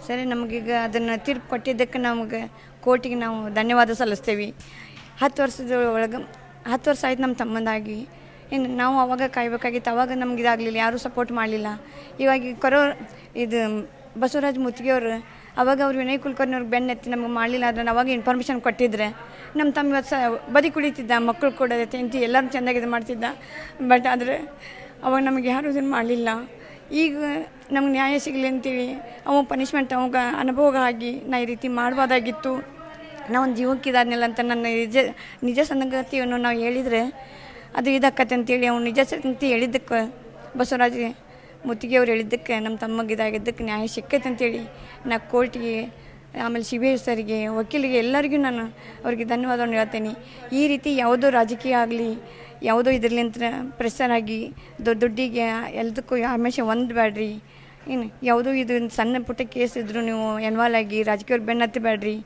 ಸರಿ, ನಮಗೀಗ ಅದನ್ನು ತೀರ್ಪು ಕೊಟ್ಟಿದ್ದಕ್ಕೆ ನಮಗೆ ಕೋರ್ಟಿಗೆ ನಾವು ಧನ್ಯವಾದ ಸಲ್ಲಿಸ್ತೇವೆ. 10 ವರ್ಷದ ಒಳಗೆ 10 ವರ್ಷ ಆಯ್ತು ನಮ್ಮ ತಮ್ಮಂದಾಗಿ. ಇನ್ನು ನಾವು ಅವಾಗ ಕಾಯಬೇಕಾಗಿತ್ತು, ಅವಾಗ ನಮ್ಗೆ ಇದಾಗಲಿಲ್ಲ, ಯಾರೂ ಸಪೋರ್ಟ್ ಮಾಡಲಿಲ್ಲ. ಇವಾಗ ಇದು ಬಸವರಾಜ ಮುತ್ತಿಗೆಯವರು ಅವಾಗ ಅವ್ರು ವಿನಯ್ ಕುಲಕರ್ಣಿಯವ್ರಿಗೆ ಬೆನ್ನೆತ್ತಿ ನಮಗೆ ಮಾಡಲಿಲ್ಲ, ಅದನ್ನು ಅವಾಗ ಇನ್ಫಾರ್ಮೇಷನ್ ಕೊಟ್ಟಿದ್ರೆ ನಮ್ಮ ತಮ್ಮ ಇವತ್ತು ಬದಿ ಕುಳಿತಿದ್ದ, ಮಕ್ಕಳು ಕೂಡ ತಿಂತಿ ಎಲ್ಲರೂ ಚೆಂದಾಗಿ ಇದು ಮಾಡ್ತಿದ್ದ. ಬಟ್ ಆದರೆ ಅವಾಗ ನಮಗೆ ಯಾರೂ ಇದನ್ನು ಮಾಡಲಿಲ್ಲ. ಈಗ ನಮ್ಗೆ ನ್ಯಾಯ ಸಿಗಲಿ ಅಂತೇಳಿ ಅವ ಪನಿಷ್ಮೆಂಟ್ ಅವಾಗ ಅನುಭೋಗ ಆಗಿ ನಾ ಈ ರೀತಿ ಮಾಡ್ಬೋದಾಗಿತ್ತು, ನಾವು ಜೀವಕ್ಕೆ ಇದಾದ್ನಿಲ್ಲ ಅಂತ ನನ್ನ ನಿಜ ಸಂಗತಿಯನ್ನು ನಾವು ಹೇಳಿದರೆ ಅದು ಇದಾಕತ್ತೆ ಅಂತೇಳಿ ಅವ್ನು ನಿಜ ಸಂಗತಿ ಹೇಳಿದ್ದಕ್ಕೆ ಬಸವರಾಜ ಮುತ್ತಿಗೆಯವ್ರು ಹೇಳಿದ್ದಕ್ಕೆ ನಮ್ಮ ತಮ್ಮಗೆ ಇದಾಗಿದ್ದಕ್ಕೆ ನ್ಯಾಯ ಸಿಕ್ಕೈತೆ ಅಂತೇಳಿ ನಾ ಕೋರ್ಟಿಗೆ, ಆಮೇಲೆ CBI ಸರಿಗೆ, ವಕೀಲಿಗೆ ಎಲ್ಲರಿಗೂ ನಾನು ಅವ್ರಿಗೆ ಧನ್ಯವಾದವನ್ನು ಹೇಳ್ತೇನೆ. ಈ ರೀತಿ ಯಾವುದೋ ರಾಜಕೀಯ ಆಗಲಿ, ಯಾವುದೋ ಇದರಲ್ಲಿಂತ ಪ್ರೆಷರ್ ಆಗಿ ದುಡ್ಡಿಗೆ ಎಲ್ಲದಕ್ಕೂ ಹಮೇಶ ಬೇಡ್ರಿ. ಇನ್ನು ಯಾವುದೋ ಇದು ಸಣ್ಣ ಪುಟ್ಟ ಕೇಸ್ ಇದ್ದರೂ ನೀವು ಇನ್ವಾಲ್ವ್ ಆಗಿ ರಾಜಕೀಯವ್ರು ಬೆನ್ನು ಹತ್ತಬೇಡ್ರಿ.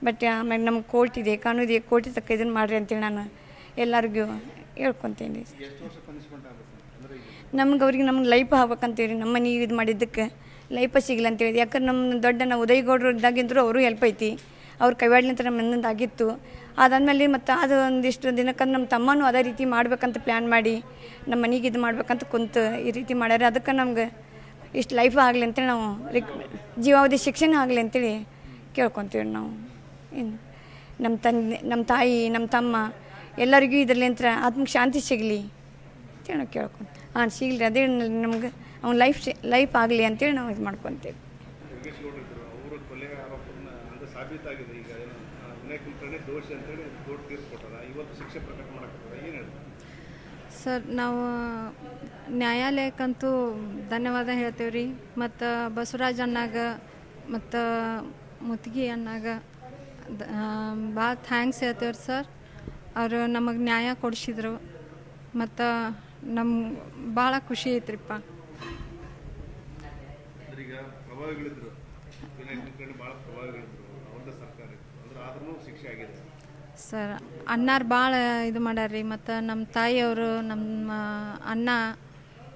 ಬಟ್ ಆಮೇಲೆ ನಮ್ಗೆ ಕೋರ್ಟ್ ಇದೆ, ಕಾನೂನು ಇದೆ, ಕೋರ್ಟಿಗೆ ತಕ್ಕ ಇದನ್ನು ಮಾಡಿರಿ ಅಂತೇಳಿ ನಾನು ಎಲ್ಲರಿಗೂ ಹೇಳ್ಕೊತೀನಿ. ನಮ್ಗೆ ಲೈಫ್ ಆಗ್ಬೇಕಂತೇಳಿ ನಮ್ಮ ಮನೆ ಇದು ಮಾಡಿದ್ದಕ್ಕೆ ಲೈಫ ಸಿಗಲ್ಲ ಅಂತೇಳಿ. ಯಾಕಂದ್ರೆ ನಮ್ಮ ನಾವು ಉದಯಗೌಡರು ಇದ್ದಾಗಿಂದ್ರು ಅವರು ಹೆಲ್ಪ್ ಐತಿ, ಅವ್ರ ಕೈವಾಡ್ಲಿಂತ ನಮ್ಮ ಮನೆಯಿಂದ ಆಗಿತ್ತು. ಅದಾದಮೇಲೆ ಮತ್ತು ಅದು ಒಂದಿಷ್ಟು ದಿನಕ್ಕಂದು ನಮ್ಮ ತಮ್ಮನೂ ಅದೇ ರೀತಿ ಮಾಡ್ಬೇಕಂತ ಪ್ಲ್ಯಾನ್ ಮಾಡಿ ನಮ್ಮ ಮನೆಗೆ ಇದು ಮಾಡ್ಬೇಕಂತ ಕುಂತು ಈ ರೀತಿ ಮಾಡ್ಯಾರ. ಅದಕ್ಕೆ ನಮ್ಗೆ ಇಷ್ಟು ಲೈಫ್ ಆಗಲಿ ಅಂತೇಳಿ ನಾವು ಜೀವಾವಧಿ ಶಿಕ್ಷಣ ಆಗಲಿ ಅಂತೇಳಿ ಕೇಳ್ಕೊತೀವಿ ನಾವು. ಇನ್ನು ನಮ್ಮ ತಂದೆ, ನಮ್ಮ ತಾಯಿ, ನಮ್ಮ ತಮ್ಮ ಎಲ್ಲರಿಗೂ ಇದರಲ್ಲಿಂತ ಆತ್ಮಕ್ಕೆ ಶಾಂತಿ ಸಿಗಲಿ ಅಂತೇಳಿ ಕೇಳ್ಕೊಂಡು ಸಿಗಲಿ, ಅದೇ ನಮ್ಗೆ ಅವ್ನ ಲೈಫ್ ಆಗಲಿ ಅಂತೇಳಿ ನಾವು ಇದು ಮಾಡ್ಕೊತೇವೆ. ಸರ್, ನಾವು ನ್ಯಾಯಾಲಯಕ್ಕಂತೂ ಧನ್ಯವಾದ ಹೇಳ್ತೇವೆ ರೀ. ಮತ್ತು ಬಸವರಾಜ ಅಣ್ಣಾಗ ಮತ್ತು ಮುತ್ತಿಗೆ ಅಣ್ಣಾಗ ಭಾಳ ಥ್ಯಾಂಕ್ಸ್ ಹೇಳ್ತೇವೆ ರೀ ಸರ್. ಅವರು ನಮಗೆ ನ್ಯಾಯ ಕೊಡಿಸಿದ್ರು ಮತ್ತು ನಮ್ಗೆ ಭಾಳ ಖುಷಿ ಐತ್ರಿಪ್ಪ. ಸರ್, ಅಣ್ಣಾರು ಭಾಳ ಇದು ಮಾಡ್ಯಾರ್ರಿ. ಮತ್ತು ನಮ್ಮ ತಾಯಿಯವರು, ನಮ್ಮ ಅಣ್ಣ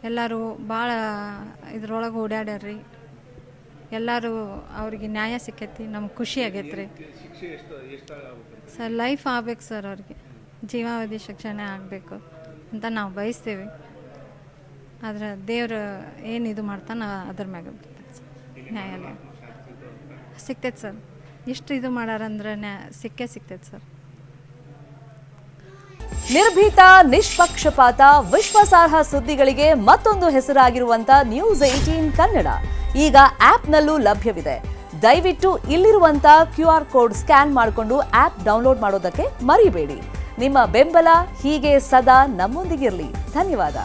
ಎಲ್ಲರೂ ಭಾಳ ಇದ್ರೊಳಗೆ ಓಡಾಡ್ಯಾರ್ರಿ. ಎಲ್ಲರೂ ಅವ್ರಿಗೆ ನ್ಯಾಯ ಸಿಕ್ಕೈತಿ, ನಮ್ಗೆ ಖುಷಿ ಆಗೈತೆ ರೀ ಸರ್. ಲೈಫ್ ಆಗ್ಬೇಕು ಸರ್, ಅವ್ರಿಗೆ ಜೀವಾವಧಿ ಶಿಕ್ಷಣ ಆಗಬೇಕು ಅಂತ ನಾವು ಬಯಸ್ತೇವೆ. ಆದರೆ ದೇವ್ರು ಏನು ಇದು ಮಾಡ್ತಾನೆ ಅದ್ರ ಮ್ಯಾಗ ಬಿಡ್ತೈತೆ ಸರ್. ನ್ಯಾಯಾಲಯ ಸಿಗ್ತೈತೆ ಸರ್, ಎಷ್ಟು ಇದು ಮಾಡ್ಯಾರಂದ್ರೆ ಸಿಗ್ತೈತೆ ಸರ್. ನಿರ್ಭೀತ, ನಿಷ್ಪಕ್ಷಪಾತ, ವಿಶ್ವಾಸಾರ್ಹ ಸುದ್ದಿಗಳಿಗೆ ಮತ್ತೊಂದು ಹೆಸರಾಗಿರುವಂತ News18 ಕನ್ನಡ ಈಗ ಆಪ್ನಲ್ಲೂ ಲಭ್ಯವಿದೆ. ದಯವಿಟ್ಟು ಇಲ್ಲಿರುವಂತ QR ಕೋಡ್ ಸ್ಕ್ಯಾನ್ ಮಾಡಿಕೊಂಡು ಆಪ್ ಡೌನ್ಲೋಡ್ ಮಾಡೋದಕ್ಕೆ ಮರಿಬೇಡಿ. ನಿಮ್ಮ ಬೆಂಬಲ ಹೀಗೆ ಸದಾ ನಮ್ಮೊಂದಿಗಿರಲಿ. ಧನ್ಯವಾದ.